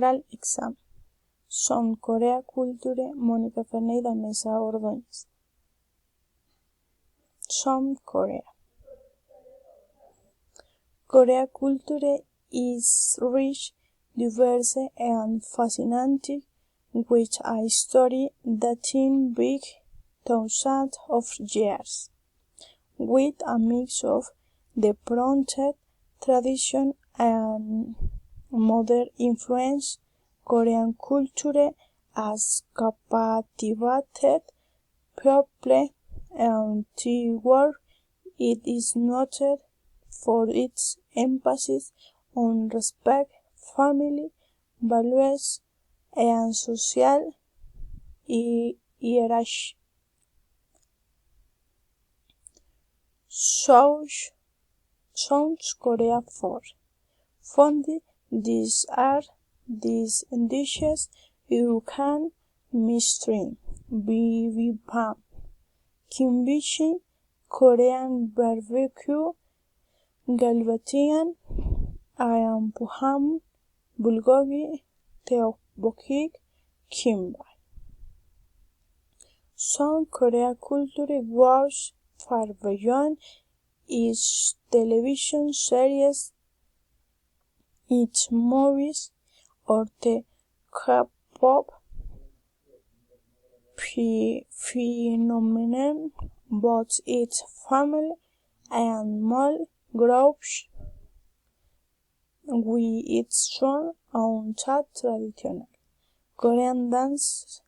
oral exam. Som Korea Culture, Mónica Ferneira Mesa Ordóñez. Som Korea. Korea culture is rich, diverse, and fascinating, with a story dating back thousands of years, with a mix of deep-rooted tradition and modern influence. Korean culture has captivated people and the world. It is noted for its emphasis on respect, family values, and social hierarchy. South Korea 4. Founded these dishes you can mainstream bibimbap, kimchi, Korean barbecue, galbatian, ayampuham, bulgogi, tteokbokki, kimbap. South Korea culture goes far beyond its television series, its movies, or the K-pop phenomenon, but its family and mall groups with its own traditional Korean dance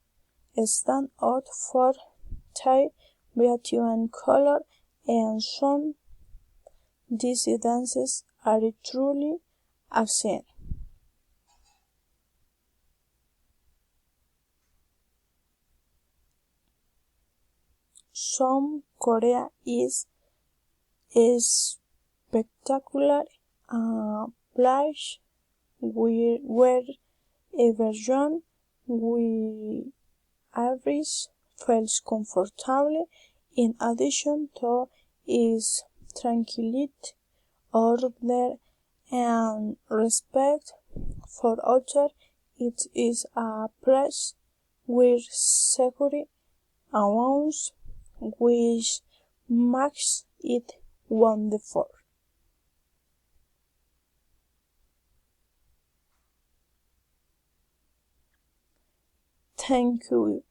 stand out for their beauty and color, and some these dances are truly a scene. Some Korea is a spectacular place where everyone with average feels comfortable. In addition to its tranquility, order, and respect for others, it is a place where security abounds, which makes it wonderful. Thank you.